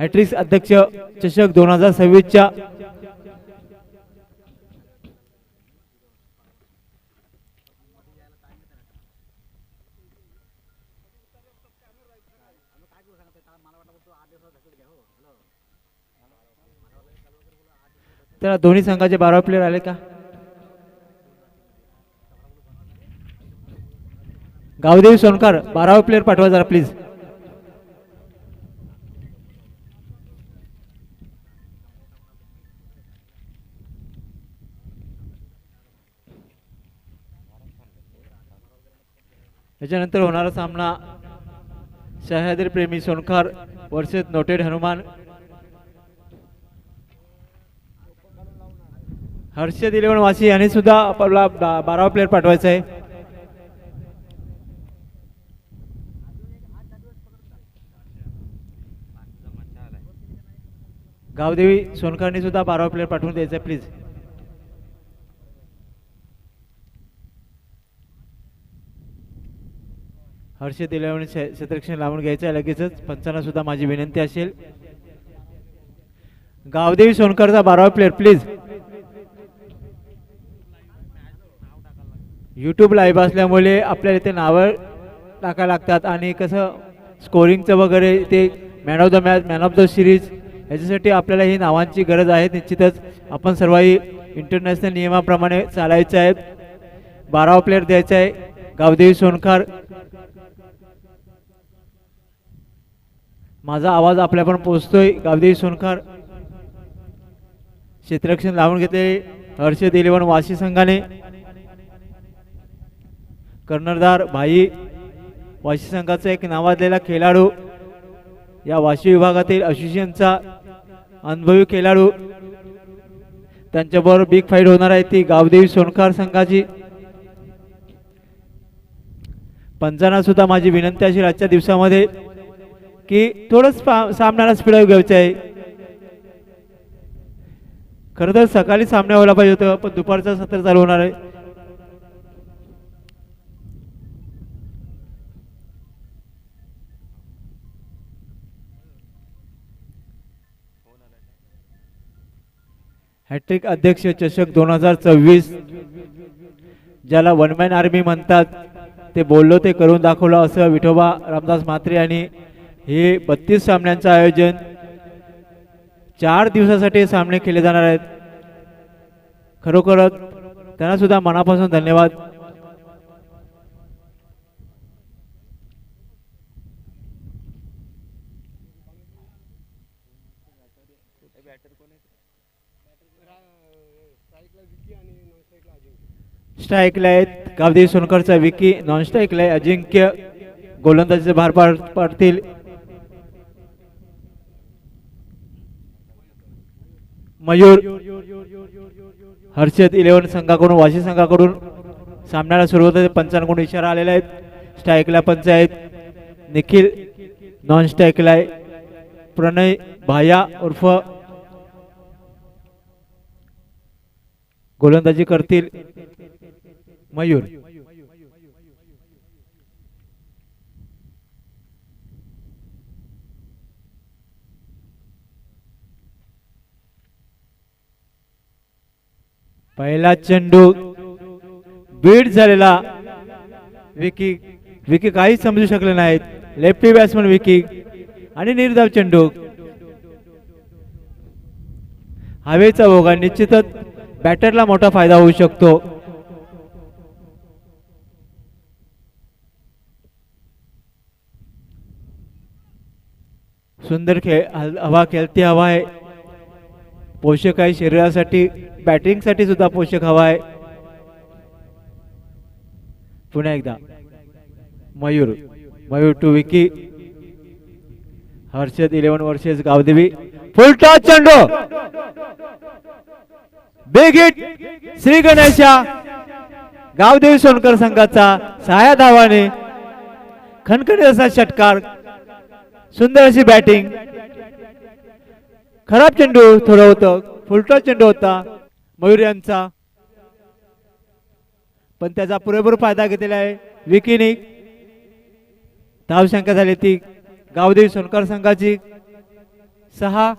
हॅट्रिक्स अध्यक्ष चषक 2026च्या तर दोन्ही संघाचे 12 प्लेयर आले का? गावदेवी सोनकर 12 प्लेयर पाठवा जरा प्लीज. याच्यानंतर होणारा सामना सह्याद्री प्रेमी सोनकर वर्सेस नोटेड हनुमान. हर्षद 11 वासी यांनी सुद्धा आपला 12 प्लेयर पाठवायचा आहे. गावदेवी सोनकरने सुद्धा 12 प्लेयर पाठवून द्यायचा प्लीज. हर्षद 11 क्षेत्ररक्षण लावून घ्यायचं आहे लगेचच. पंचांना सुद्धा माझी विनंती असेल, गावदेवी सोनकरचा 12 प्लेयर प्लीज. यूट्यूब लाईव्ह असल्यामुळे आपल्याला इथे नावं टाकायला लागतात आणि कसं स्कोरिंगचं वगैरे ते man of the match, man of the series याच्यासाठी आपल्याला ही नावांची गरज आहे. निश्चितच आपण सर्वही इंटरनॅशनल नियमाप्रमाणे चालायचं आहे. 12 प्लेयर द्यायचा आहे. गावदेवी सोनकर, माझा आवाज आपल्यापर्यंत पोहोचतोय. गावदेवी सोनकर क्षेत्ररक्षण लावून घेतले हर्षद 11 वाशी संघाने. कर्णधार भाई वाशी संघाचा एक नावाजलेला खेळाडू, या वाशी विभागातील असोसिएशनचा अनुभवी खेळाडू. त्यांच्याबरोबर बिग फाईट होणार आहे ती गावदेवी सोनकर संघाची. पंचांना सुद्धा माझी विनंती असेल आजच्या दिवसामध्ये की थोडंच सामन्याला स्पीड घ्यायचं आहे. खरं तर सकाळी सामना व्हायला पाहिजे होतं, पण दुपारचा सत्र चालू होणार आहे. हॅट्रिक अध्यक्ष चषक 2024, ज्याला वन मॅन आर्मी म्हणतात, ते बोललो ते करून दाखवलं असं विठोबा रामदास म्हात्रे यांनी हे 32 सामन्यांचं आयोजन 4 दिवसासाठी सामने केले जाणार आहेत. खरोखरच त्यांना सुद्धा मनापासून धन्यवाद. स्ट्राईकला आहेत गावदेवी सोनकरचा विकी, नॉन स्ट्राईकला आहे अजिंक्य. गोलंदाजीचे भार पाडतील मयूर. हर्षद 11 संघाकडून, वाशी संघाकडून सामन्याला सुरुवात आहे. पंचांकडून इशारा आलेला आहे. स्ट्राईकला पंच आहेत निखिल, नॉन स्ट्राईकला आहे प्रणय भाया उर्फ गोलंदाजी करतील मयूर. पहिला चेंडू बीट झालेला. विकी काही समजू शकले नाहीत. लेफ्टी बॅट्समन विकी आणि निर्धाव चेंडू. हवेचा भोगा, निश्चितच बॅटरला मोठा फायदा होऊ शकतो. सुंदर हवा, खेळती हवा आहे. पोषक आहे शरीरासाठी, बॅटिंग साठी सुद्धा पोषक हवा आहे. पुन्हा एकदा Mayur to Vicky. Harshad 11 versus Gavdevi. Full toss चेंडू, बिग हिट श्री गणेशा. गावदेवी सोनकर संघाचा 6 धावाने खणखणीत असा षटकार. सुंदर अशी बॅटिंग. खराब चेंडू थोडं होतं, फुलटॉस चेंडू होता मयूर यांचा, पण त्याचा पुरेपूर फायदा घेतलेला आहे विकीने. धावसंख्या झाली ती गावदेवी सोनकर संघाची 6.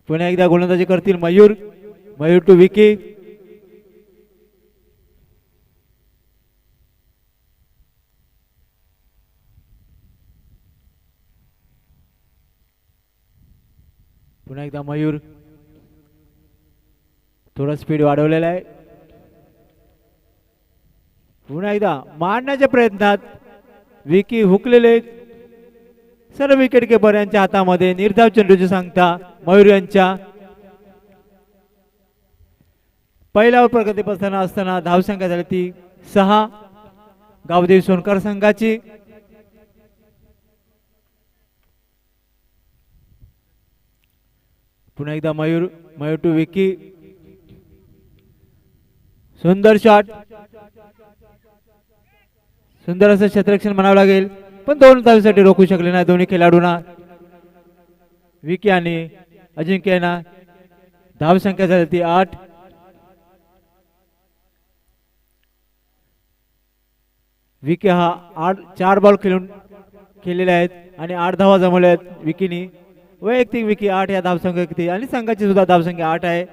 पुन्हा एकदा गोलंदाजी करतील मयूर. मयूर टू विकी. पुन्हा एकदा मयूर. थोडा स्पीड वाढवलेला आहे. पुन्हा एकदा मारण्याच्या प्रयत्नात विकी हुकलेले. सर्व विकेट किपर यांच्या हातामध्ये निर्धाव चेंडूची सांगता मयूर यांच्या. पहिल्या प्रगतीपथाना असताना धावसंख्या झाली ती 6 गावदेवी सोनकर संघाची. पुन्हा एकदा मयूर. मयूर टू विकी. सुंदर शॉट. सुंदर असं क्षेत्ररक्षण म्हणावं लागेल, पण 2 धावेसाठी रोखू शकले नाही दोन्ही खेळाडूंना. विकी आणि अजिंक्यना. धावसंख्या झाली ती 8. विकी हा 4 बॉल खेळलेले आहेत आणि 8 धावा जमवल्या आहेत विकीनी. वैयक्तिक विकी 8 या धावसंख्या किती आणि संघाची सुद्धा धावसंख्या 8 आहे.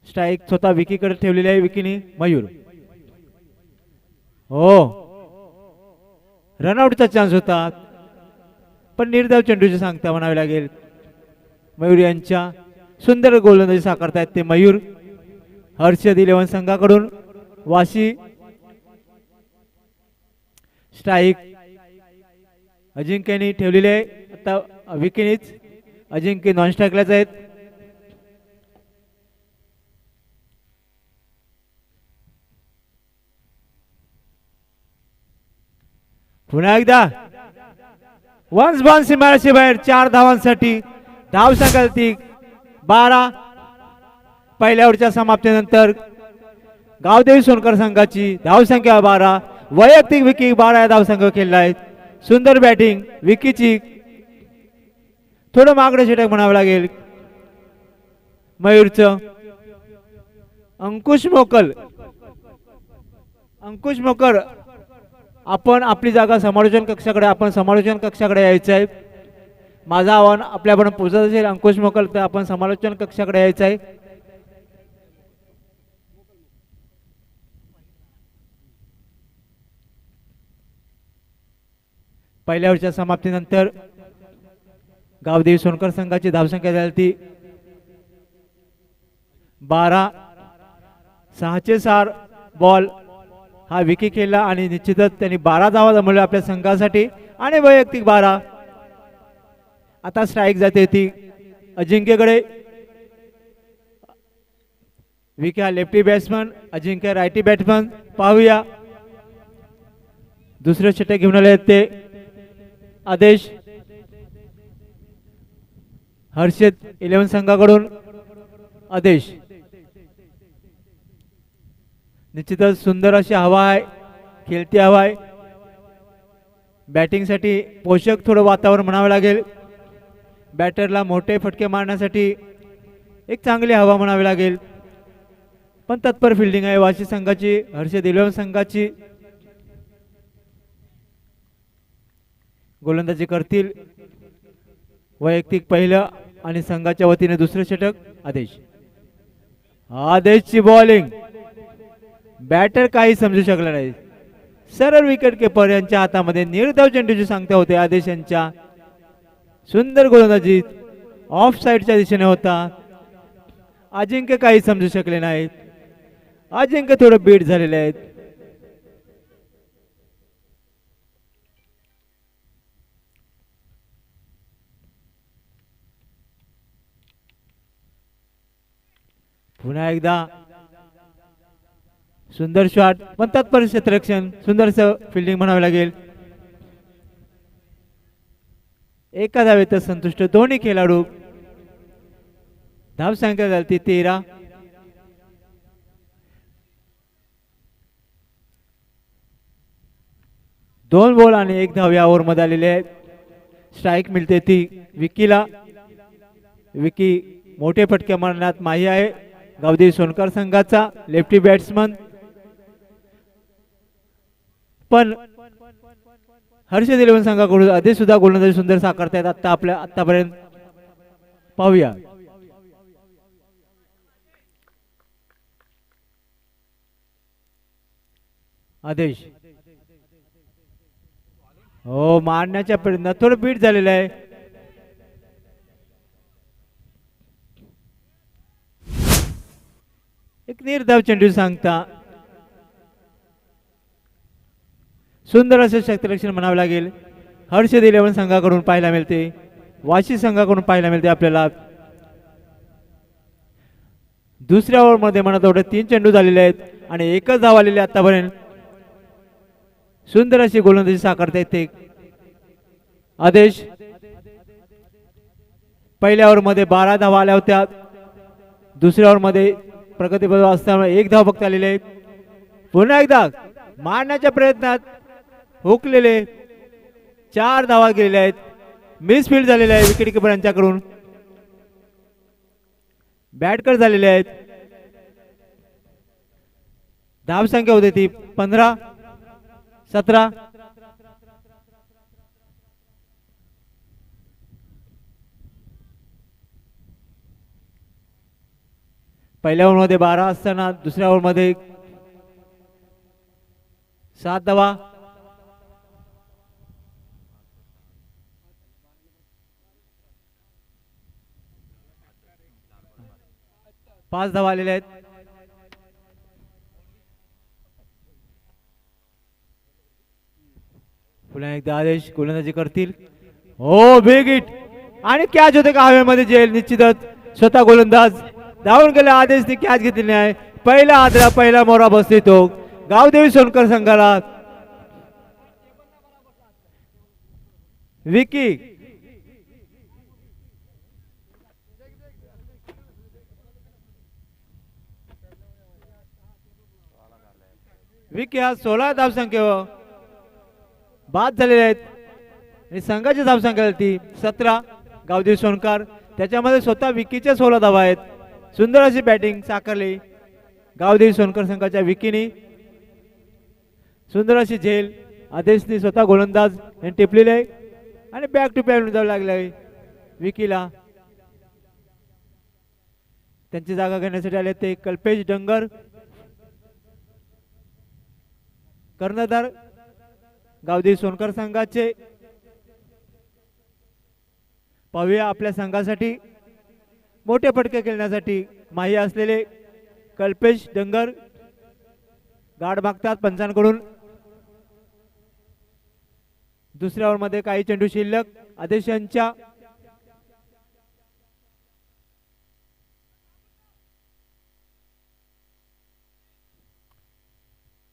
स्ट्राईक स्वतः विकीकडे ठेवलेली आहे विकीनी. मयूर. हो, रनआउटचा चान्स होता, पण निर्धाव चेंडूची सांगता म्हणावी लागेल मयूर यांच्या. सुंदर गोलंदाजी साकारतायत ते मयूर. हर्षद 11 संघाकडून. वाशी. स्ट्राईक अजिंक्यनी ठेवलेले आहे. आता विकीनीच. अजिंक्य नॉन स्ट्राईकलाच आहेत. पुन्हा एकदा वन्स बॉन सीमारेषे बाहेर 4 धावांसाठी. धावसंख्या ती 12. पहिल्या ओव्हरच्या समाप्तीनंतर गावदेवी सोनकर संघाची धावसंख्या 12. वैयक्तिक विकी 12 या धावसंख्या खेळला आहेत. सुंदर बॅटिंग विकीची. थोडं मागडे षटक म्हणावं लागेल मयूरचं. अंकुश मोकल. अंकुश मोकर, आपण आपली जागा समालोचन कक्षाकडे यायचं आहे. माझं आव्हान आपल्यापर्यंत पोहोचत असेल अंकुश मोकल तर आपण समालोचन कक्षाकडे यायचं आहे. पहिल्या ओव्हरच्या समाप्तीनंतर गावदेवी सोनकर संघाची धावसंख्या झाली ती 12. 6चे 4 बॉल हा विकी खेळला आणि निश्चितच त्यांनी 12 धावा जमवल्या आपल्या संघासाठी आणि वैयक्तिक 12. आता स्ट्राईक जाते ती अजिंक्यकडे. विकी हा लेफ्टी बॅट्समन, अजिंक्य रायटी बॅट्समन. पाहूया दुसरे षटक घेऊन आले ते आदेश. हर्षद 11 संघाकडून. आदेश. निश्चितच सुंदर अशी हवा आहे, खेळती हवा आहे. बॅटिंगसाठी पोषक थोडं वातावरण म्हणावं लागेल. बॅटरला मोठे फटके मारण्यासाठी एक चांगली हवा म्हणावी लागेल. पण तत्पर फिल्डिंग आहे वाशी संघाची, हर्षद 11 संघाची. गोलंदाजी करतील वैयक्तिक पहिलं आणि संघाच्या वतीने दुसरे षटक. आदेश. आदेशची बॉलिंग. बॅटर काही समजू शकला नाही. सरळ विकेट किपर यांच्या हातामध्ये निर्धाव चेंडूची सांगता होते आदेश यांच्या. सुंदर गोलंदाजी ऑफ साइडच्या दिशेने होता. अजिंक्य काही समजू शकले नाहीत. अजिंक्य थोडं बीट झालेले आहेत. पुन्हा एकदा सुंदर शॉट, पण तत्पर क्षेत्ररक्षण, सुंदरस फिल्डिंग म्हणावे लागेल. एका धावेत संतुष्ट दोन्ही खेळाडू. धावसंख्या झाली 13. दोन बॉल आणि 1 धाव या ओव्हर मध्ये आलेले आहेत. स्ट्राईक मिळते ती विकीला. विकी मोठे फटके मारण्यात माही आहे. गावदेवी सोनकर संघाचा लेफ्टी बॅट्समन, पण हर्षद इलेव्हन संघाकडून आधी सुद्धा गोलंदाजी सुंदर साकारतायत आतापर्यंत पाहूया. आदेश हो मारण्याच्या प्रयत्नात थोडं बीट झालेलं आहे. एक निर्धाव चेंडू सांगता सुंदर असे शक्तिरक्षण म्हणावे लागेल. हर्षद इलेव्हन संघाकडून पाहायला मिळते, वाशी संघाकडून पाहायला मिळते आपल्याला. दुसऱ्या ओव्हरमध्ये म्हणा तेवढे 3 चेंडू झालेले आहेत आणि एकच धाव आलेली आतापर्यंत. सुंदर अशी गोलंदाजी साकारता येते. आदेश पहिल्या ओव्हरमध्ये 12 धावा आल्या होत्या. दुसऱ्या ओव्हरमध्ये प्रगतीपथ असताना 1 धाव फक्त आलेली आहे. पुन्हा एकदा मारण्याच्या प्रयत्नात हुकलेले 4 धावा गेलेल्या आहेत. मिसफील्ड झालेले आहे विकेट किपर यांच्याकडून. बॅटकर झालेले आहेत. धावसंख्या होती ती 15-17. पहिल्या ओव्हरमध्ये 12 असताना दुसऱ्या ओव्हरमध्ये 7 धावा. पाच धावा आलेल्या आहेत. पुन्हा एकदा आदेश गोलंदाजी करतील. हो बिग हिट आणि कॅच होते का हवेमध्ये जेल. निश्चितच स्वतः गोलंदाज धावून गेले. आदेशने कॅच घेतली आहे. पहिला आदरा पहिला मोरा बसतो तो गावदेवी सोनकर संघाला. विकी विकी हा 16 धावसंख्येवर बाद झालेले आहेत आणि संघाची धावसंख्या ती 17. गावदेवी सोनकर त्याच्यामध्ये स्वतः विकीच्या 16 धावा आहेत. सुंदर अशी बॅटिंग साकारली गावदेवी सोनकर संघाच्या विकीनी. सुंदर अशी झेल आदेशनी स्वतः गोलंदाज यांनी टिपलेले आहे आणि बॅक टू बॅक जावं लागले विकीला. त्यांची जागा घेण्यासाठी आले ते कल्पेश डंगर कर्णधार गावदेवी सोनकर संघाचे. पाहूया आपल्या संघासाठी मोठे फटके खेळण्यासाठी माही असलेले कल्पेश डंगर गाड मागतात पंचांकडून. दुसऱ्या ओव्हरमध्ये काही चेंडू शिल्लक. आदेश यांच्या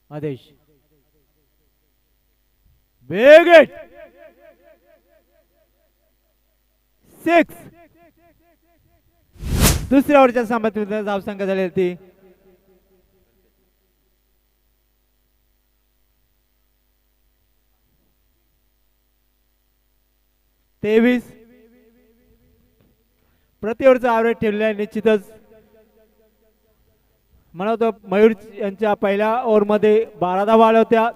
आदेश बिग हिट 6. दुसऱ्या ओव्हरच्या सामन्यात धावसंख्या झाली होती 23. प्रति ओव्हरचा ॲव्हरेज ठेवलेला आहे. निश्चितच म्हणतो मयूर यांच्या पहिल्या ओव्हरमध्ये 12 धावा आल्या होत्या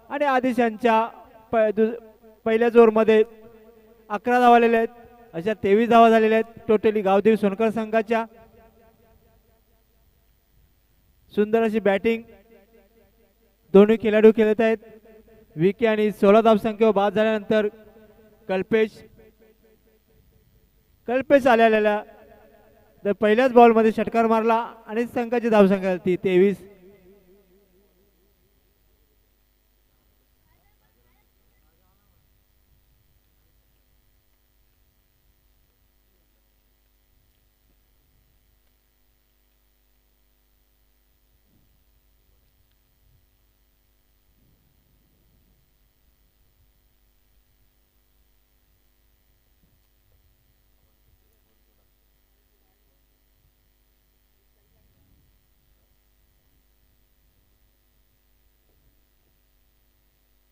आणि आदेश यांच्या पहिल्याच ओव्हरमध्ये 11 धावा आलेल्या आहेत. अशा 23 धावा झालेल्या आहेत टोटली गावदेवी सोनकर संघाच्या. सुंदर अशी बॅटिंग दोन्ही खेळाडू खेळत आहेत. विकी आणि 16 धावसंख्येवर बाद झाल्यानंतर कल्पेश आलेला तर पहिल्याच बॉलमध्ये षटकार मारला आणि संघाची धावसंख्या ती 23.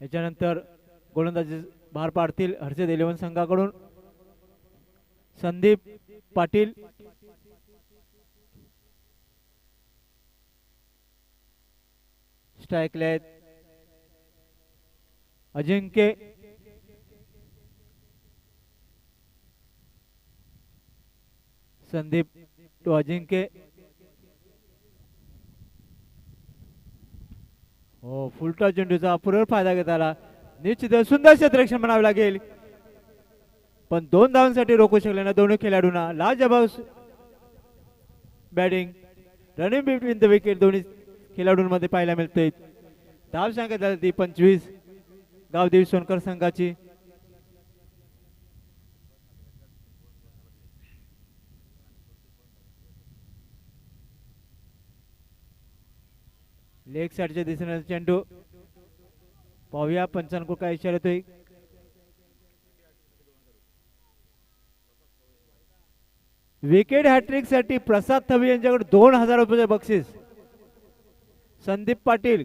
याच्यानंतर गोलंदाजी भार पाडतील हर्षद इलेव्हन संघाकडून संदीप पाटील. स्ट्राईकला आहेत अजिंक्य संदीप टू अजिंक्य. हो फुलटॉस चेंडूचा पुरेपूर फायदा घेत आला. निश्चित सुंदर क्षेत्ररक्षण म्हणावे लागेल पण 2 धावांसाठी रोखू शकले ना दोन्ही खेळाडूंना. लाजबाब batting running between the wicket दोन्ही खेळाडूंमध्ये पाहायला मिळते. धाव संख्या झाली ती 25 गावदेवी सोनकर संघाची. लेग साईडच्या दिशेने चेंडू पाहूया पंचांकुल काय इशारा येतोय. विकेट हॅट्रिक साठी प्रसाद थवी यांच्याकडे 2000 रुपये बक्षीस. संदीप पाटील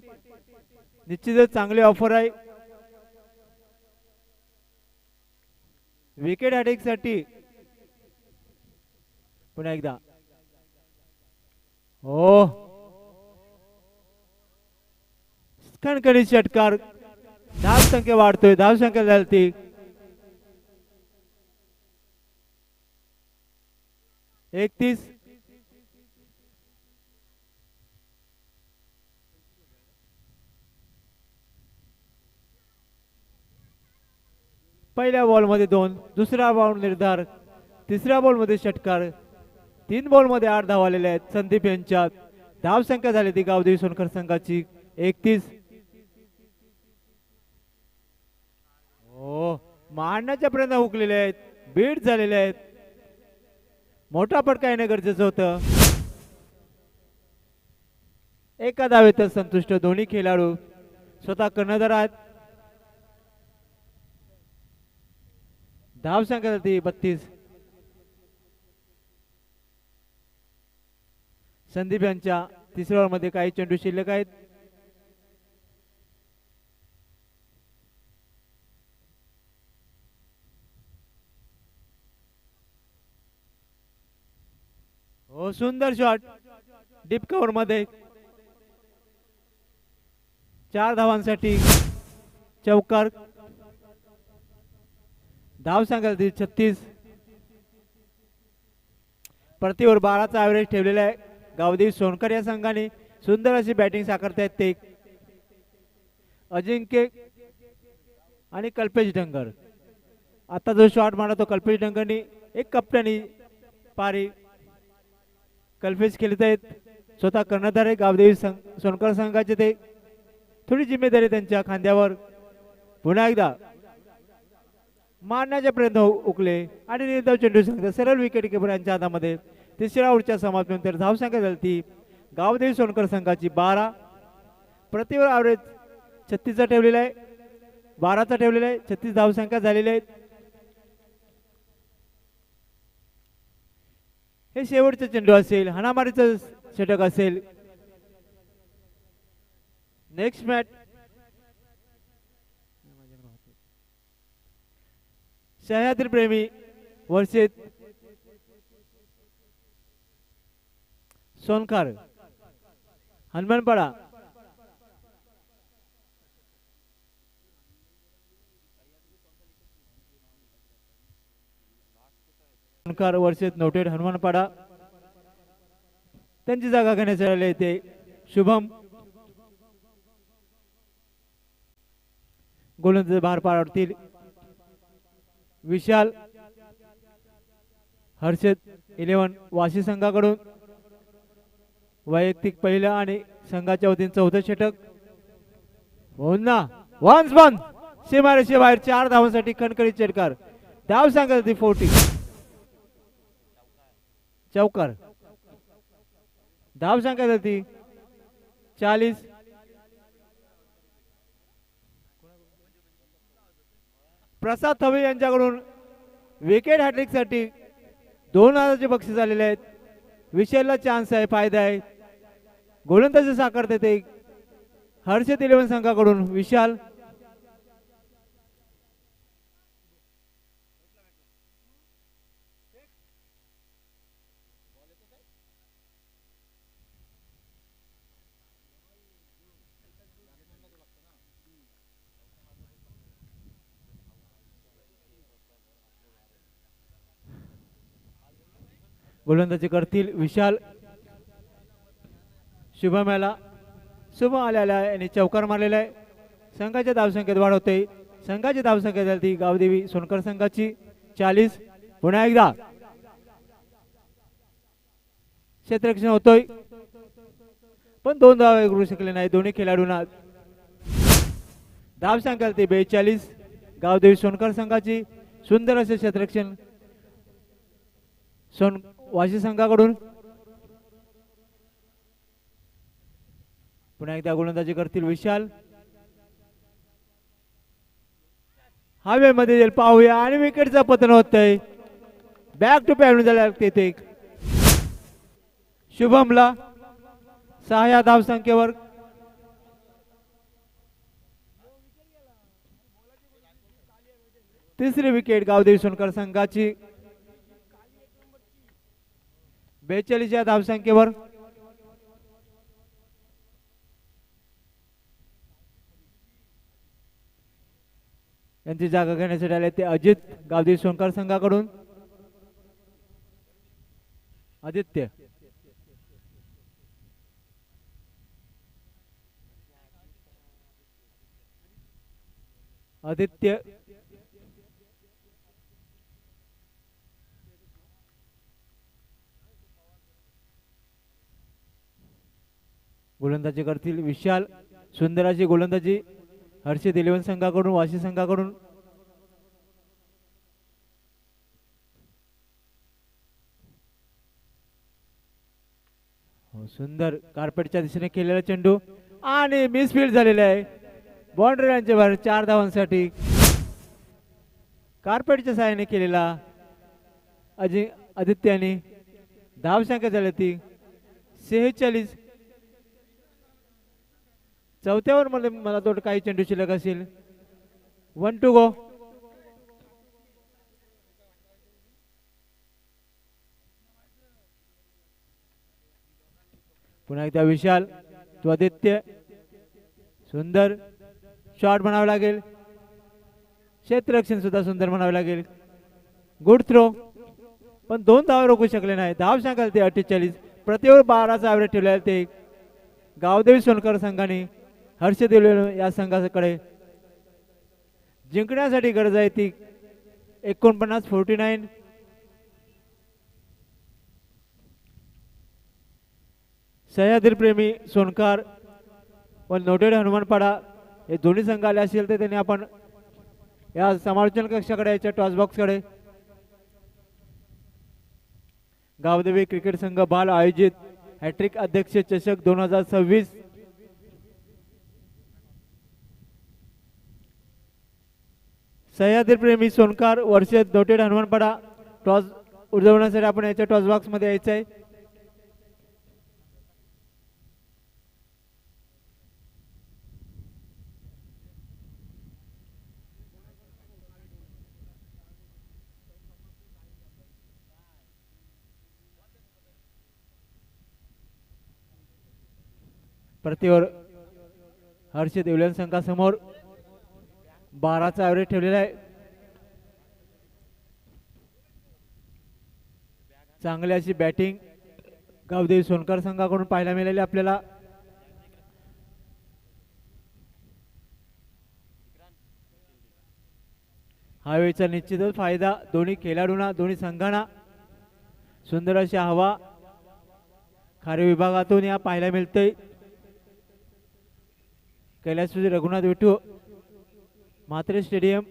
निश्चितच चांगली ऑफर आहे. विकेट हॅट्रिक साठी पुन्हा एकदा हो कणकणी षटकार. धाव संख्या वाढतोय. धाव संख्या झाली ती 31. पहिल्या बॉल मध्ये 2, दुसरा बॉल निर्धार, तिसऱ्या बॉल मध्ये षटकार. 3 बॉल मध्ये 8 धाव आलेले आहेत संदीप यांच्या. धाव संख्या झाली ती गावदेवी सोनकर संघाची 31. हो मारण्याच्या पर्यंत हुकलेले आहेत. बीट झालेले आहेत. मोठा फटका येणं गरजेचं होतं. एका धावेतच संतुष्ट दोन्ही खेळाडू स्वतः कर्णधार आहेत. धाव संख्या होती 32. संदीप यांच्या तिसऱ्या ओव्हर मध्ये काही चेंडू शिल्लक आहेत. हो सुंदर शॉट डीप कव्हर मध्ये 4 धावांसाठी चौकार. धाव सांगाल 36. प्रति ओव्हर 12चा ॲव्हरेज ठेवलेला आहे गावदेवी सोनकर या संघाने. सुंदर अशी बॅटिंग साकारतायत ते अजिंक्य आणि कल्पेश डंगर. आता जो शॉट मारला तो कल्पेश डंगरनी एक कप्प्यानी पारी. कल्पेश खेळत आहेत स्वतः कर्णधार आहे गावदेवी सोनकर संघाचे. ते थोडी जिम्मेदारी त्यांच्या खांद्यावर. पुन्हा एकदा मारण्याचा प्रयत्न उकले आणि निर्धाव चेंडू संघ सरळ विकेट किपर यांच्या हातामध्ये. तिसऱ्या ओव्हरच्या समाप्तीनंतर धाव संख्या झाली ती गावदेवी सोनकर संघाची 12. प्रति ओव्हर ॲव्हरेज 36चा ठेवलेला आहे. 12चा ठेवलेला आहे. 36 धाव संख्या झालेल्या आहेत. हे शेवटचे चेंडू असेल. हाणामारीचं षटक असेल. नेक्स्ट मॅच सह्याद्री प्रेमी वर्षेत सोनकर हनुमानपाडा. सोनकर वर्षेत नोटेड हनुमानपाडा. त्यांची जागा घेण्यासाठी आले ते शुभम. गोलंदाज बाहेर पाडतील विशाल. हर्षद 11 वाशी संघाकडून वैयक्तिक पहिलं आणि संघाच्या वतीने 14 षटक. पुन्हा वन्स वन सीमारेषे बाहेर 4 धावांसाठी कणकणी षटकार. धाव सांगा 40 चौकार. धाव संख्या जाती 40. प्रसाद थवे यांच्याकडून विकेट हॅट्रिक साठी 2000चे बक्षीस आलेले आहेत. विशालला चान्स आहे, फायदा आहे. गोलंदाजी साकारते ते हर्षद 11 संघाकडून विशाल. गोलंदाजी करतील विशाल. शुभम याला शुभम आलेला आहे आणि चौकार मारलेला आहे. संघाच्या धावसंख्येत वाढ होते. संघाची धावसंख्या झाली ती गावदेवी सोनकर संघाची 40. पुन्हा एकदा क्षेत्ररक्षण होतोय पण 2 धावा करू शकले नाही दोन्ही खेळाडूंना. धावसंख्या ती 42 गावदेवी सोनकर संघाची. सुंदर असे क्षेत्ररक्षण वाशी संघाकडून. पुन्हा एकदा गोलंदाजी करतील विशाल. हवेमध्ये पाहूया आणि विकेटचं पतन होतंय. बॅक टू पॅड झाला ते शुभमला 6 या धावसंख्येवर. तिसरी विकेट गावदेवी सोनकर संघाची 42 या धावसंख्येवर. यांची जागा घेण्यासाठी आले ते अजित गावदेवी सोनकर संघाकडून. आदित्य आदित्य गोलंदाजी करतील विशाल. सुंदर अशी गोलंदाजी हर्षित 11 संघाकडून वाशी संघाकडून. सुंदर कार्पेटच्या दिशेने केलेला चेंडू आणि मिसफील्ड झालेला आहे. बाउंड्री लाईनच्या बाहेर 4 धावांसाठी कार्पेटच्या सहाय्याने केलेला आदित्याने. धावसंख्या झाली ती 46. चौथ्यावर मला तो काही चेंडू शिल्लक असेल. 1 to go. पुन्हा एकदा विशाल तो आदित्य. सुंदर शॉट म्हणावं लागेल. क्षेत्ररक्षण सुद्धा सुंदर म्हणावं लागेल. गुड थ्रो पण 2 धावा रोखू शकले नाही. धावसंख्या ते 48. प्रति ओव्हर 12चा ॲव्हरेज ठेवलेला ते गावदेवी सोनकर संघाने हर्षित या संघाकडे. जिंकण्यासाठी गरज आहे ती 49. सह्याद्री प्रेमी सोनकार व नोटेड हनुमानपाडा हे दोन्ही संघ आले असेल तर त्यांनी आपण या समालोचन कक्षाकडे याच्या टॉस बॉक्सकडे. गावदेवी क्रिकेट संघ बाल आयोजित हॅट्रिक अध्यक्ष चषक 2026. सह्याद्री प्रेमी सोनकार वर्षेत नोटेड हनुमानपाडा टॉस उजवण्यासाठी आपण याच्या टॉस बॉक्स मध्ये यायचं आहे. प्रतिवर हर्षित येवल्यान संघासमोर 12चा ॲव्हरेज ठेवलेला आहे. चांगली अशी बॅटिंग गावदेवी सोनकर संघाकडून पाहायला मिळाली आपल्याला. हा वेळचा निश्चितच फायदा दोन्ही खेळाडूंना दोन्ही संघांना. सुंदर अशी हवा खारे विभागातून या पाहायला मिळते. कैलास रघुनाथ विठू म्हात्रे स्टेडियम.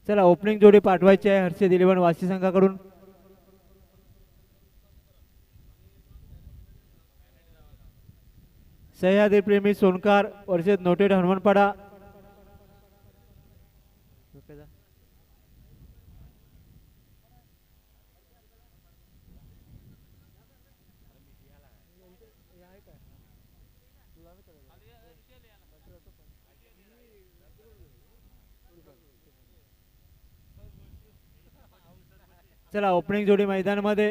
चला ओपनिंग जोडी पाठवायची आहे हर्षित 11 वाशी संघाकडून. सह्याद्री प्रेमी सोनकार वर्षित नोटेड हनुमानपाडा. चला ओपनिंग जोडी मैदानामध्ये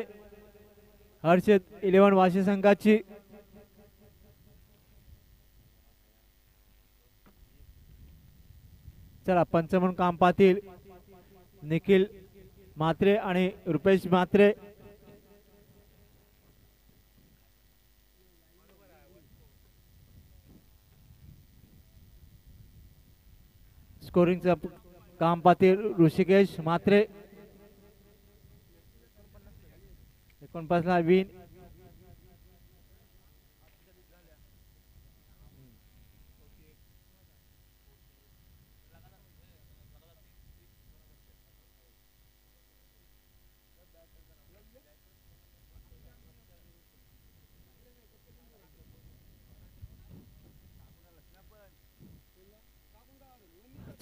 हर्षित 11 वाशी संघाची. चला पंच म्हणून काम पाहतील निखिल म्हात्रे आणि रुपेश म्हात्रे. स्कोरिंगचं काम पाहतील ऋषिकेश म्हात्रे. 49 ला विन.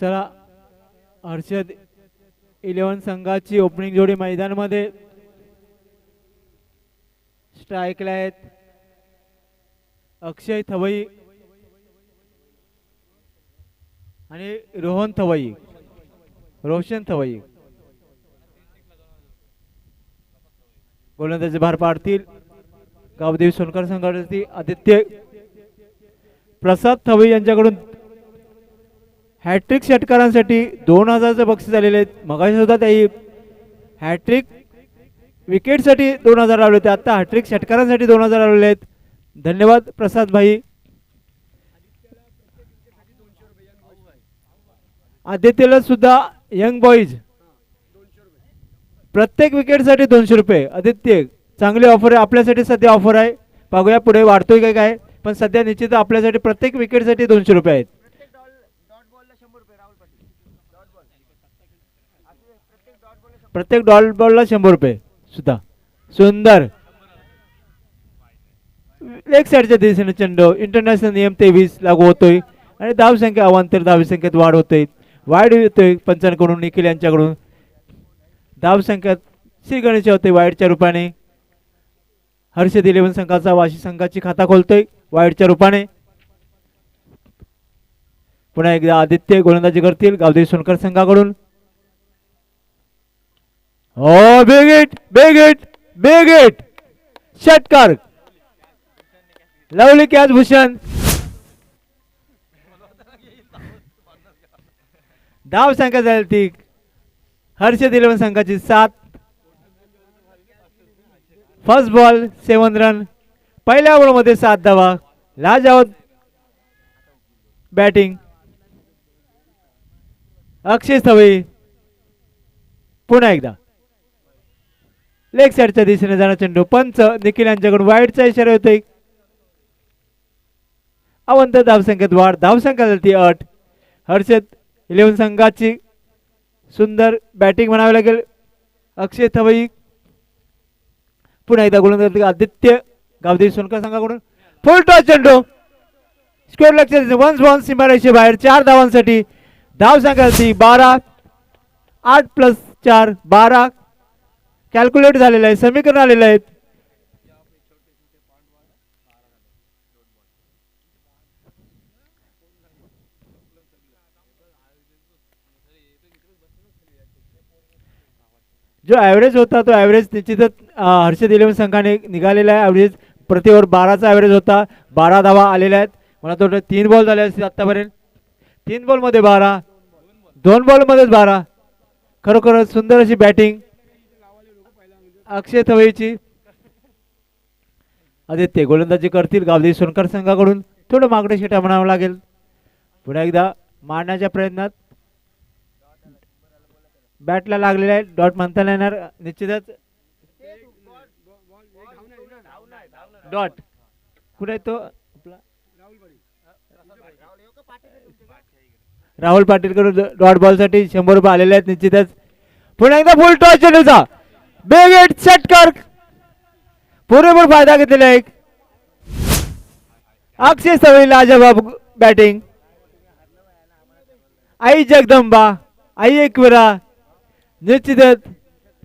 चला हर्षद 11 संघाची ओपनिंग जोडी मैदानामध्ये स्ट्राईकला आहेत. अक्षय थवई आणि रोहन थवई, रोशन थवई. गोलंदाजी भार पाडतील गावदेवी सोनकर संघावरती आदित्य प्रसाद थवई यांच्याकडून हॅट्रिक षटकारांसाठी 2000चं बक्षीस आलेले आहेत. मगाशी सुद्धा त्याही हॅट्रिक विकेटसाठी 2000 लावले होते, आता हॅट्रिक षटकारांसाठी 2000 लावलेले आहेत. धन्यवाद प्रसाद भाई. आदित्यला सुद्धा यंग बॉईज प्रत्येक विकेटसाठी 200 रुपये. आदित्य चांगली ऑफर आहे आपल्यासाठी, सध्या ऑफर आहे. बघूया पुढे वाढतोय काय काय, पण सध्या निश्चित आपल्यासाठी प्रत्येक विकेटसाठी 200 रुपये आहेत. प्रत्येक डॉट बॉलला 100 रुपये सुद्धा. सुंदर लेग साईडच्या दिशेने चेंडू. इंटरनॅशनल नियम 23 लागू होतोय आणि धावसंख्या अवांतर धावसंख्येत वाढ होतोय. वाईड होतोय पंचांकडून निखिल यांच्याकडून. धावसंख्यात श्री गणेश होते वाईडच्या रूपाने. हर्षद 11 संघाचा वाशी संघाची खाता खोलतोय वाईडच्या रूपाने. पुन्हा एकदा आदित्य गोलंदाजी करतील गावदेवी सोनकर संघाकडून. हो big hit, big hit, big hit. षटकार लवली कॅच भूषण. धाव संख्या झाली ती हर्षद 11 संघाची 7. First ball 7 run. पहिल्या ओव्हरमध्ये 7 धावा. लाजवाब बॅटिंग अक्षय थवई. पुन्हा एकदा लेग साईडच्या दिशेने जाणार चेंडू. पंच निखिल यांच्याकडून वाईडचा इशारा होतोय. अवंत धावसंख्येत वाढ. धावसंख्या झाली 8. हर्षद 11 संघाची सुंदर बॅटिंग म्हणावी लागेल अक्षय थवई. पुन्हा एकदा गोलंदाज आदित्य गावदेवी सोनकर संघाकडून. फुल टॉस चेंडू. स्कोअर लक्षात 1 बॉल सीमारेषे बाहेर. 4 धावांसाठी. धावसंख्या झाली 12. 8 + 4 12 कॅल्क्युलेट झालेलं आहे, समीकरण आलेलं आहे. जो ॲव्हरेज होता तो ॲव्हरेज निश्चितच हर्षद 11 संघाने निघालेला आहे. ॲव्हरेज प्रति ओव्हर 12चा ॲव्हरेज होता. 12 धावा आलेल्या आहेत. मला वाटतं 3 बॉल झाले असतील आतापर्यंत. 3 बॉलमध्ये 12, 2 बॉलमध्येच 12. खरोखर सुंदर अशी बॅटिंग अक्षय थवईची. आदित्य गोलंदाजी करतील गावदेवी सोनकर संघाकडून. थोडं मागडे शेटा म्हणावं लागेल. पुन्हा एकदा मारण्याच्या प्रयत्नात बॅटला लागलेला आहे. डॉट म्हणता नाही येणार निश्चितच. डॉट कुठे तो आपला राहुल पाटील कडून डॉट बॉल साठी 100 रुपये आलेले आहेत निश्चितच. पुन्हा एकदा फुल टॉस चेंडूचा बिग हिट षटकार. पुरेपूर फायदा घेतलेला आहे अक्षय थवई. लाजवाब बॅटिंग. आई जगदंबा, आई एकविरा निश्चितच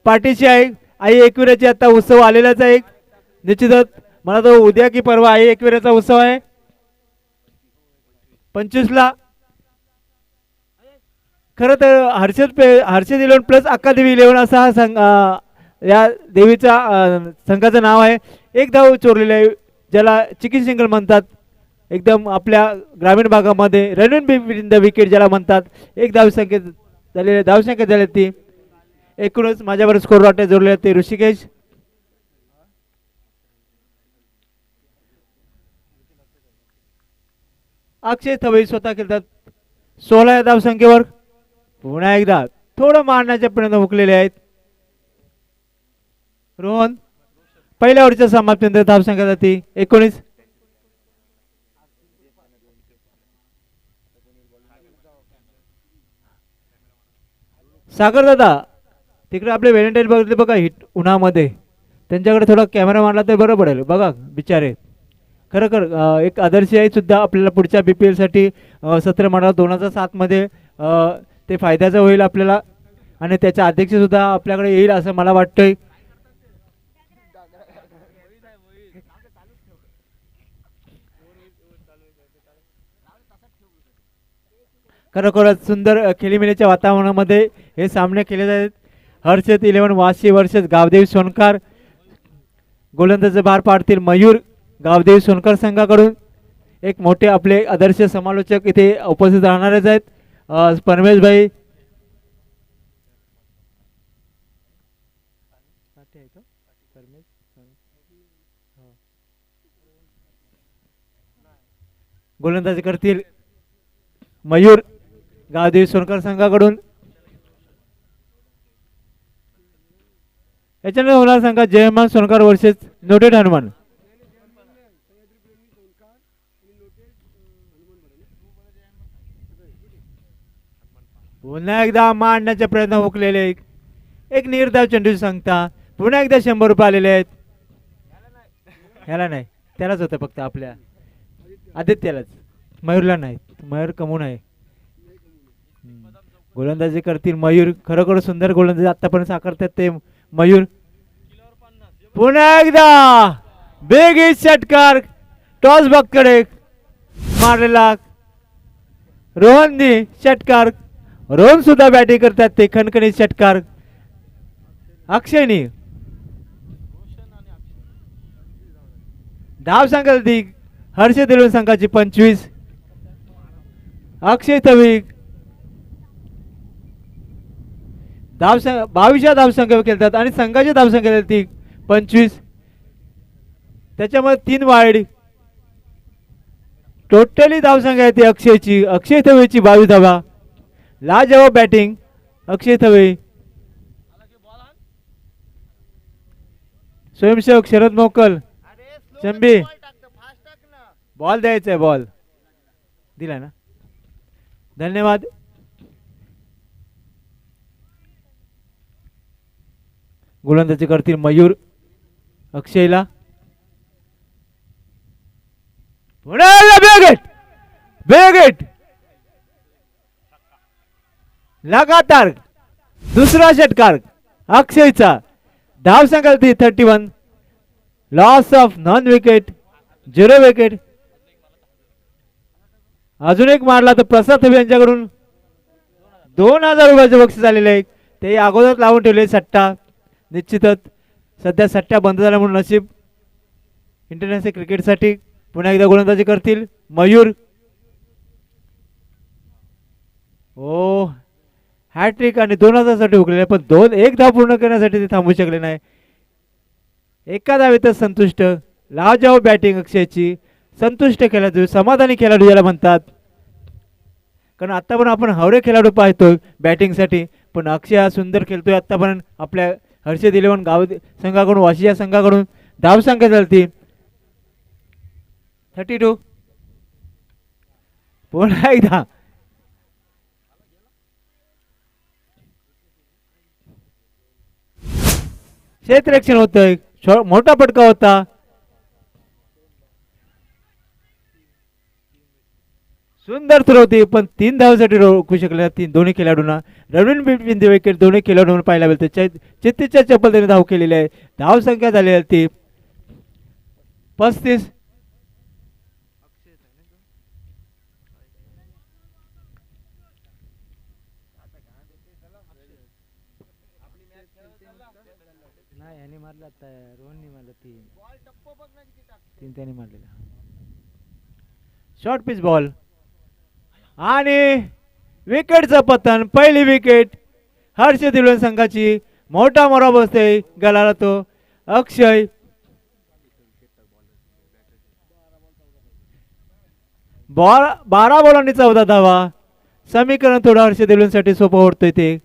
पाठीशी आहे. आई एकविराची आता उत्सव आलेलाच आहे निश्चितच. मला तो उद्या की परवा आई एकविराचा उत्सव आहे 25 ला. खरं तर हर्षद 11 प्लस अक्कादेवी 11 असा हा संघ या देवीचा संघाचं नाव आहे. एक धाव चोरलेलं आहे ज्याला चिकन सिंगल म्हणतात. एकदम आपल्या ग्रामीण भागामध्ये रनिंग बिटवीन द विकेट ज्याला म्हणतात. एक धावसंख्या झालेली धावसंख्या झाली ती. एकूणच माझ्यावर स्कोर वाटे जोडले ते ऋषिकेश. अक्षय थवई स्वतः खेळतात 16 या धावसंख्येवर. पुन्हा एकदा थोडं मारण्याचे प्रयत्न हुकलेले आहेत. रोहन पहिल्या ओव्हरच्या समाप्तीनंतर धावसंख्या जाते 19. सागर दादा तिकडे आपले व्हॅलेंटाईन बघितले बघा हिट उन्हामध्ये. त्यांच्याकडे थोडा कॅमेरा मारला तर बरं पडेल बघा बिचारे. खरोखर एक आदर्श आहे सुद्धा आपल्याला पुढच्या BPL साठी सत्र मंडळ 2007 मध्ये ते फायद्याचं होईल आपल्याला. आणि त्याचा अध्यक्ष सुद्धा आपल्याकडे येईल असं मला वाटतंय. खरोखरच सुंदर खेळीमेळीच्या वातावरणामध्ये हे सामने केले जातात. हर्षद 11 वाशी वर्सेस गावदेवी सोनकर. गोलंदाजी भार पाडतील मयूर गावदेवी सोनकर संघाकडून. एक मोठे आपले आदर्श समालोचक इथे उपस्थित राहणारच आहेत परमेश भाई. गोलंदाजी करतील मयूर गावदेवी सोनकर संघाकडून. याच्यानंतर होणार संघात जयमान सोनकर वर्सेस नोटेड हनुमान. पुन्हा एकदा मारण्याचे प्रयत्न हुकलेले. एक निर्धाव चेंडू सांगता. पुन्हा एकदा 100 रुपये आलेले आहेत. ह्याला नाही त्यालाच होतं फक्त आपल्या आदित्यलाच. मयूरला नाही. मयूर कमवून आहे. गोलंदाजी करतील मयूर. खरोखर सुंदर गोलंदाजी आतापर्यंत साकारतात ते मयूर. पुन्हा एकदा बिग हिट षटकार टॉस बॉक्सकडे मारलेला रोहननी षटकार. रोहन सुद्धा बॅटिंग करतात ते खणखणीत षटकार. अक्षयनी धाव सांगाल हर्षद दिलवण संघाची 25. अक्षय थवी 22 धावसंख्या खेळतात आणि संघाची धावसंख्या ती 25. त्याच्यामध्ये 3 वाईड. टोटली धावसंख्या ती अक्षयची. अक्षय थवेची 22 धावा. लाजवाब बॅटिंग अक्षय थवे. स्वयंसेवक शरद मोकल चंबी बॉल द्यायचा आहे. बॉल दिला ना. धन्यवाद. गोलंदाजी करतील मयूर अक्षयला. बेगेट लगातार दुसरा षटकार अक्षयचा. धाव सांगाल ती 31. Loss of non wicket 0 wicket. अजून एक मारला तर प्रसाद हवी यांच्याकडून 2000 रुपयाचे बक्षीस आलेले आहे. ते अगोदर लावून ठेवले सट्टा. निश्चितच सध्या सट्टा बंद झाला म्हणून नशीब इंटरनॅशनल क्रिकेटसाठी. पुन्हा एकदा गोलंदाजी करतील मयूर. ओ हॅट्रिक आणि 2000 साठी हुकलेले पण एक धाव पूर्ण करण्यासाठी ते थांबू शकले नाही. एका धावेतच संतुष्ट. लाजवाब बॅटिंग अक्षयची. संतुष्ट खेळाडू समाधानी खेळाडू याला म्हणतात. कारण आता पण आपण हवरे खेळाडू पाहतोय बॅटिंगसाठी पण अक्षय हा सुंदर खेळतोय. आतापर्यंत आपल्या हर्षद 11 गाव संघाकडून वाशी या संघाकडून धाव संख्या झाली 32. पुन्हा एकदा क्षेत्ररक्षण होतंय. मोठा फटका होता. सुंदर थ्रो होती पण 3 धावांसाठी रोखू शकले 3 दोन्ही खेळाडूंना. रवीन बिटवीन द विकेट दोन्ही खेळाडूंना पाहायला मिळते. चित्तीच्या चप्पल त्याने धाव केलेली आहे. धाव संख्या झाली आहे ती 35. नाही याने मारला रोहनने मारला 3 त्याने मारलेला. शॉर्ट पिच बॉल आणि विकेटचं पतन. पहिली विकेट हर्ष दिलवण संघाची. मोठा मोरा बसते गलाला तो अक्षय. बॉल 12 बॉलांनी 14 धावा. समीकरण थोडं हर्ष दिलवणसाठी सोपं होतंय ते.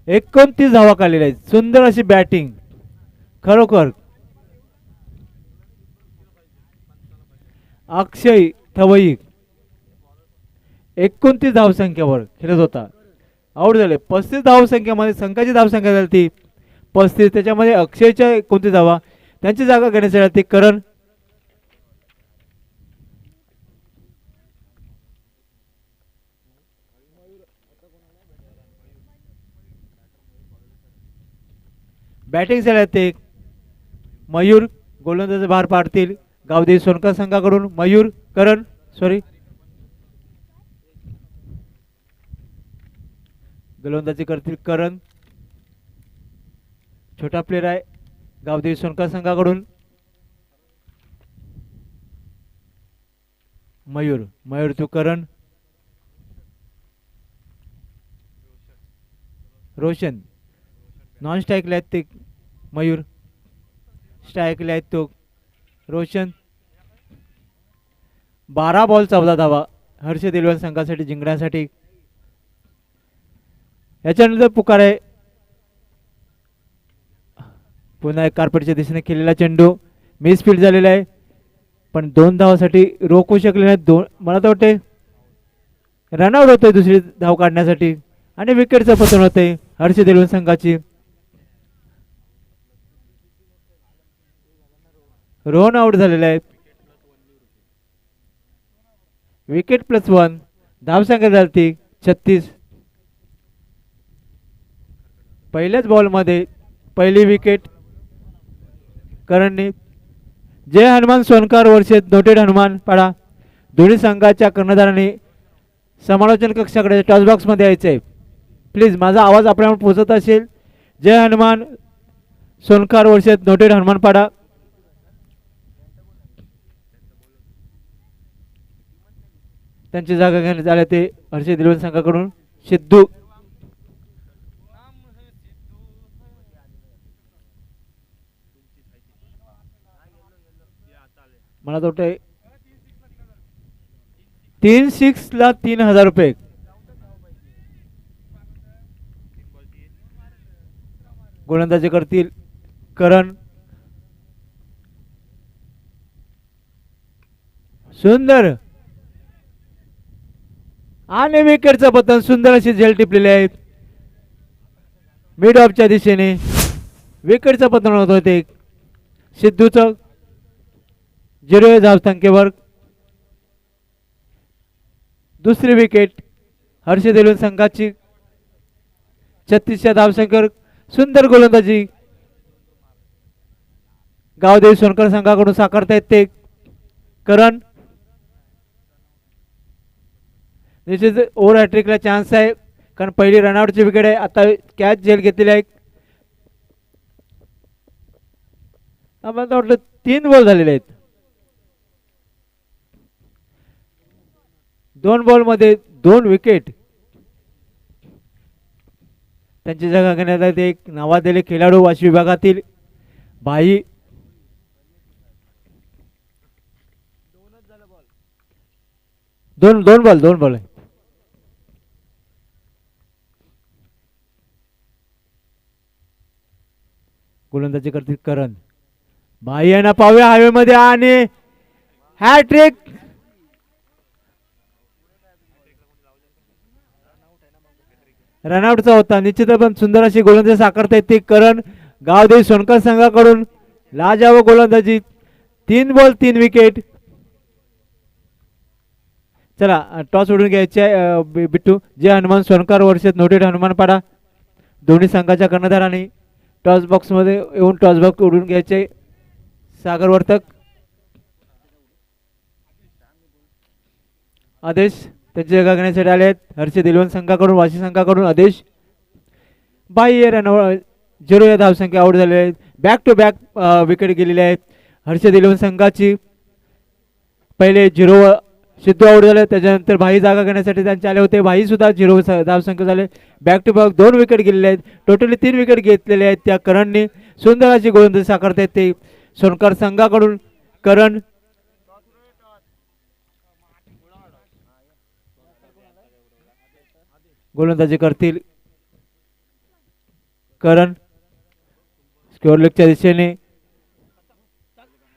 एकोणतीस धावा काढलेल्या आहेत. सुंदर अशी बॅटिंग खरोखर. अक्षय थवई 29 धावसंख्येवर खेळत होता. आउट झाले. 35 धावसंख्येमध्ये संघाची धावसंख्या झाली ती 35. त्याच्यामध्ये अक्षयच्या 29 धावा. त्यांची जागा घेण्यासाठी करण. बॅटिंग साठी ते मयूर गोलंदाज बाहेर पाडतील. गावदेवी सोनकर संघाकडून मयूर करण सॉरी गोलंदाजी करतील करण. छोटा प्लेयर आहे गावदेवी सोनकर संघाकडून. मयूर मयूर तो करण. रोशन नॉन स्ट्राईकला आहेत ते मयूर. स्ट्राईकला आहेत तो रोशन. 12 बॉल 14 धावा हर्ष दिलवण संघासाठी जिंकण्यासाठी. याच्यानंतर पुकार आहे पुन्हा एक कार्पेटच्या दिशेने केलेला चेंडू मिस फील्ड झालेला आहे. पण 2 धावासाठी रोखू शकले नाहीत. मला तर वाटते रनआउट होतोय दुसरी धाव काढण्यासाठी आणि विकेटचं पतन होतंय हर्ष दिलवण संघाची. रोहन आउट झालेला आहे. विकेट +1 धावसंख्या झाली 36. पहिल्याच बॉलमध्ये पहिली विकेट करणने. जय हनुमान सोनकर वर्षेत नोटेड हनुमान पाडा. दोन्ही संघाच्या कर्णधारांनी समालोचन कक्षाकडे टॉस बॉक्समध्ये यायचं आहे. प्लीज माझा आवाज आपल्याला पोहोचत असेल. जय हनुमान सोनकर वर्षेत नोटेड हनुमान पाडा. त्यांची जागा घेण्यात आले ते हर्ष दिलवण संघाकडून सिद्धू. मला तर वाटतंय 3-6 ला 3000 रुपये. गोलंदाजी करतील करण. सुंदर आणि विकेटचं पतन. सुंदर अशी झेल टिपलेली आहे मिड ऑफच्या दिशेने. विकेटचं पतन होत होते सिद्धूचं 0 धावसंख्येवर. दुसरी विकेट हर्ष दिलवण संघाची 36 धावसंख्येवर. सुंदर गोलंदाजी गावदेवी सोनकर संघाकडून साकारता येते करण. निश्चित ओव्हर हॅट्रिकला चान्स आहे कारण पहिली रनआउटची विकेट आहे. आता कॅच झेल घेतलेली आहे. आम्हाला वाटलं 3 बॉल झालेले आहेत. 2 बॉलमध्ये 2 विकेट. त्यांची जागा घेण्यात आली एक नावाजलेले खेळाडू वाशी विभागातील भाई. दोन बॉल आहे. गोलंदाजी करतील करण. भाई यांना पाहूया हायवे मध्ये आणि हॅट्रिक. रनआउटचा होता निश्चित पण सुंदर अशी गोलंदाजी साकारता येते करण. गावदेवी सोनकर संघाकडून लाजाव गोलंदाजी. 3 बॉल 3 विकेट. चला टॉस उडून घ्यायचे बिट्टू. जय हनुमान सोनकर वर्षेत नोटेड हनुमान पाडा. दोन्ही संघाच्या कर्णधारांनी टॉस बॉक्समध्ये येऊन टॉस बॉक्स उडून घ्यायचे. सागर वर्तक आदेश त्यांची जागा घेण्यासाठी आले आहेत. हर्षद इलेवन संघाकडून वाशी संघाकडून आदेश बाह्य रन 0 या धावसंख्या आउट झालेल्या आहेत. बॅक टू बॅक विकेट गेलेले आहेत. हर्षद इलेवन संघाची पहिले 0 सिद्धू आउट झाले, त्याच्यानंतर भाई जागा घेण्यासाठी त्यांचे आले होते. भाई सुद्धा 0 धावसंख्या झाले. बॅक टू बॅक 2 विकेट गेलेले आहेत. टोटली 3 विकेट घेतलेले आहेत. त्या करणनी सुंदर अशी गोलंदाजी साकारत आहेत ते सोनकर संघाकडून. करण गोलंदाजी करतील. करण स्क्वेअर लेगच्या दिशेने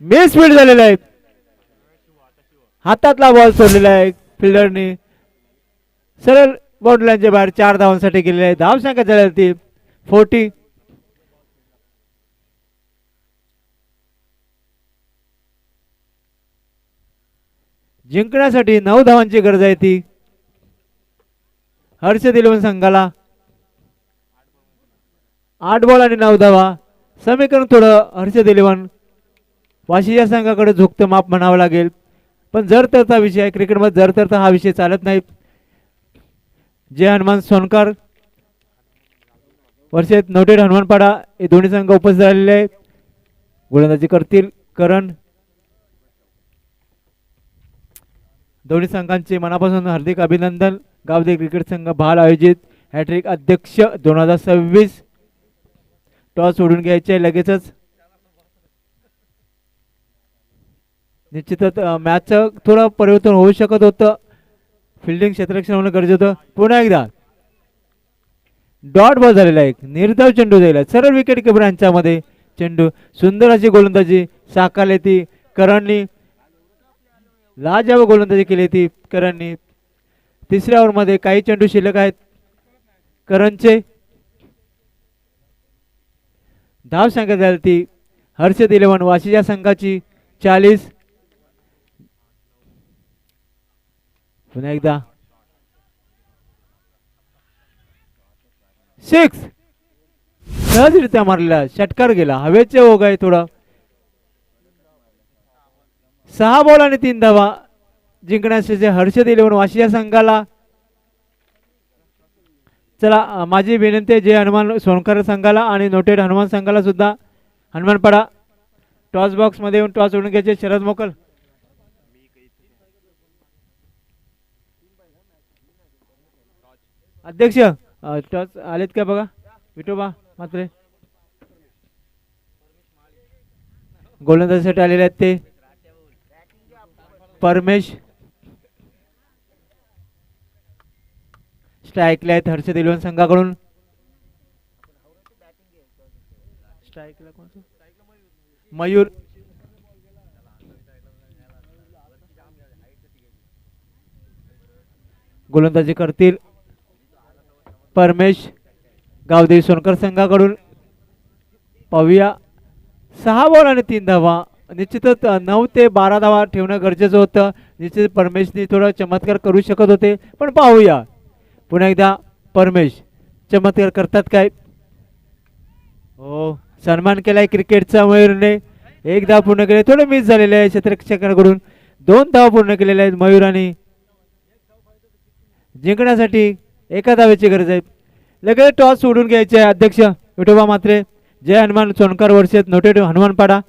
मिस फील्ड झालेला आहे. हातातला बॉल सोडलेला आहे फिल्डरने. सरळ बाउंड्री लाईनच्या बाहेर 4 धावांसाठी गेलेले आहे. धावसंख्या झाली ती 40. जिंकण्यासाठी 9 धावांची गरज आहे ती हर्षद इलेवन संघाला. 8 बॉल आणि 9 धावा. समीकरण थोडं हर्षद इलेवन वाशी या संघाकडे झुकतं माप म्हणावं लागेल. पण जर तरचा विषय आहे क्रिकेटमध्ये. जर तर हा विषय चालत नाही. जय हनुमान सोनकर वर्षेत नोटेड हनुमानपाडा हे दोन्ही संघ उपस्थित झालेले आहेत. गोलंदाजी करतील करण. दोन्ही संघांचे मनापासून हार्दिक अभिनंदन. गावदे क्रिकेट संघ भाल आयोजित हॅट्रिक अध्यक्ष 2026. टॉस सोडून घ्यायचे लगेचच. निश्चितच मॅचचं थोडं परिवर्तन होऊ शकत होतं. फिल्डिंग क्षेत्ररक्षण होणं गरजेचं होतं. पुन्हा एकदा डॉट बॉल झालेला आहे. निर्धाव चेंडू जाईल. सरळ विकेट किपर यांच्यामध्ये चेंडू. सुंदर अशी गोलंदाजी साकारली ती करणनी. लाजवाब गोलंदाजी केली ती करणनी. तिसऱ्या ओव्हरमध्ये काही चेंडू शिल्लक आहेत करणचे. धाव संख्या झाली ती हर्षद इलेवन वाशी या संघाची 40. पुन्हा एकदा 6 सहजरित्या मारलेला. षटकार गेला. हवेचे ओघ आहे थोडा. 6 बॉल आणि 3 धावा जिंकण्याचे हर्षद इलेवन वाशी या संघाला. चला माझी विनंती आहे जय हनुमान सोनकर संघाला आणि नोटेड हनुमान संघाला सुद्धा हनुमानपाडा टॉस बॉक्स मध्ये येऊन टॉस उडून घ्यायचे. शरद मोकल अध्यक्ष टॉस आलेत का बघा. विठोबा मात्रे गोलंदाजीसाठी आलेले आहेत ते परमेश. स्ट्राईकला आहेत हर्षद इलेवन संघाकडून. स्ट्राईकला कोण मयूर. गोलंदाजी करतील परमेश गावदेवी सोनकर संघाकडून. पाहूया 6 बॉल आणि 3 धावा. निश्चितच 9 ते 12 धावा ठेवणं गरजेचं होतं. निश्चित परमेशनी थोडा चमत्कार करू शकत होते. पण पाहूया पुन्हा एकदा परमेश चमत्कार करतात काय. हो सन्मान केलाय क्रिकेटचा मयूरने. 1 धाव पूर्ण केले. थोडं मिस झालेले आहे क्षेत्ररक्षकांकडून. 2 धावा पूर्ण केलेल्या आहेत मयूराने. जिंकण्यासाठी 1 धावेची गरज आहे. लगेच टॉस सोडून घ्यायचे आहे अध्यक्ष विठोबा मात्रे. जय हनुमान सोनकर वर्षेत नोटेड हनुमानपाडा.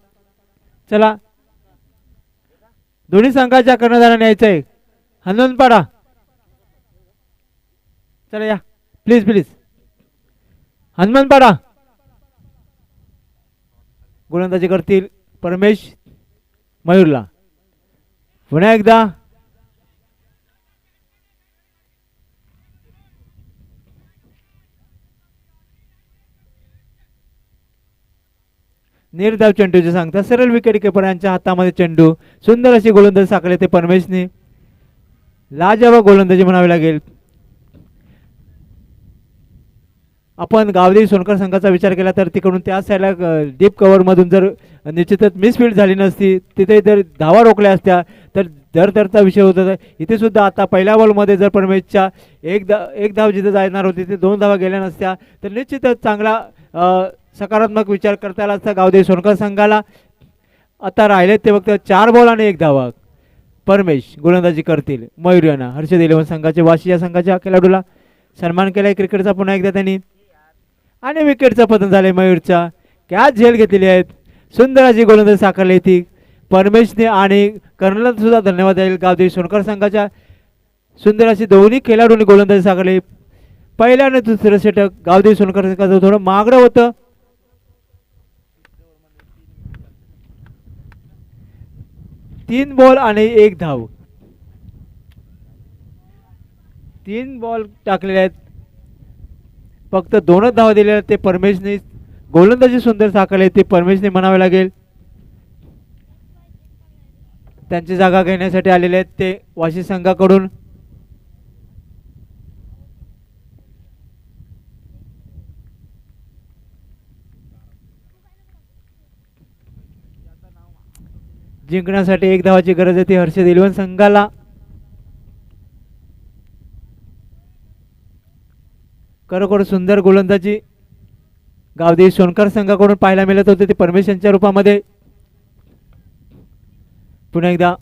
चला दोन्ही संघाच्या कर्णधाराने यायचं आहे हनुमानपाडा. चला या प्लीज प्लीज हनुमानपाडा. गोलंदाजी करतील परमेश मयूरला. पुन्हा एकदा निर्धाव चेंडूचे सांगता. सरळ विकेट किपर यांच्या हातामध्ये चेंडू. सुंदर अशी गोलंदाजी साकारली ते परमेशने. लाजवाब गोलंदाजी म्हणावी लागेल. आपण गावदेवी सोनकर संघाचा विचार केला तर तिकडून त्या साईडला डीप कव्हर मधून जर निश्चितच मिसफील्ड झाली नसती, तिथे जर धावा रोखल्या असत्या तर दरचा विषय होता. इथे सुद्धा आता पहिल्या बॉलमध्ये जर परमेशच्या एक धाव जिथे जाणार होती ते 2 धावा गेल्या नसत्या तर निश्चितच चांगला सकारात्मक विचार करता आला असता गावदेवी सोनकर संघाला. आता राहिले ते फक्त 4 बॉल आणि 1 धावा. परमेश गोलंदाजी करतील. मयूर यांना हर्षद 11 संघाचे वाशी या संघाच्या खेळाडूला सन्मान केलाय क्रिकेटचा पुन्हा एकदा त्यांनी आणि विकेटचं पतन झाले मयूरच्या. कॅच झेल घेतलेली आहेत. सुंदर अशी गोलंदाजी साकारली ती परमेशने आणि कर्नलला सुद्धा धन्यवाद द्यायला गावदेवी सोनकर संघाच्या सुंदर अशी दोन्ही खेळाडूंनी गोलंदाजी साकारली. पहिल्या आणि दुसरं षटक गावदेवी सोनकर संघाचं थोडं महागडं होतं. 3 बॉल आणि 1 धाव. 3 बॉल टाकलेले आहेत, फक्त 2च धावा दिलेल्या आहेत. ते परमेशने गोलंदाजी सुंदर साकारले ते परमेशने म्हणावे लागेल. त्यांची जागा घेण्यासाठी आलेले आहेत ते वाशी संघाकडून. जिंकण्यासाठी 1 धावाची गरज आहे ती हर्षद 11 संघाला. खरोखर सुंदर गोलंदाजी गावदेवी सोनकर संघाकडून पाहायला मिळत होते ते परमेश यांच्या रूपामध्ये. पुन्हा एकदा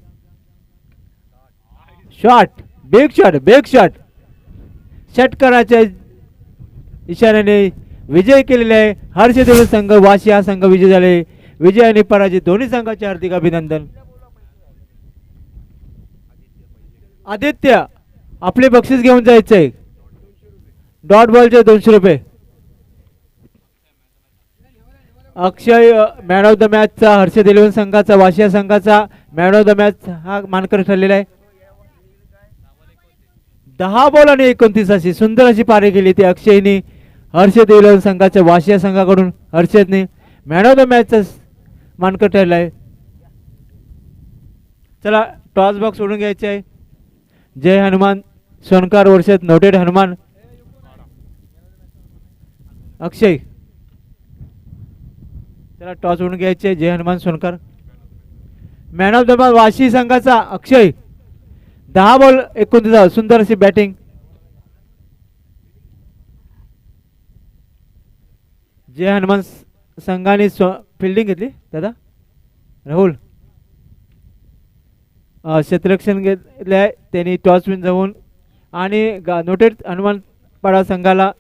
शॉट, बिग शॉट षटकाराच्या इशाऱ्याने विजय केलेले आहे. हर्षद 11 संघ वाशी हा संघ विजय झाले. विजय आणि पराजय दोन्ही संघाचे हार्दिक अभिनंदन. आदित्य आपले बक्षीस घेऊन जायचंय. डॉट बॉलचे 200 रुपये. अक्षय मॅन ऑफ द मॅचचा हर्षद 11 संघाचा वाशिया संघाचा मॅन ऑफ द मॅच हा मानकर ठरलेला आहे. 10 बॉल आणि 29 अशी सुंदर अशी पारी केली ती अक्षयने हर्षद 11 संघाच्या वाशिया संघाकडून. हर्षदने मॅन ऑफ द मॅचचा मानकर ठरला आहे. चला टॉस बॉक्स सोडून घ्यायचे आहे. जय हनुमान सोनकर वर्षद नोटेड हनुमान. अक्षय चला टॉस सोडून घ्यायचे. जय Hanuman Sonkar. Man of the match Vashi संघाचा अक्षय 10 बॉल 29 सुंदर अशी बॅटिंग. जय हनुमान संघाने फिल्डिंग घेतली दादा. राहुल क्षेत्ररक्षण घेतले आहे त्यांनी टॉस विन जाऊन आणि नोटेड हनुमान पाडा संघाला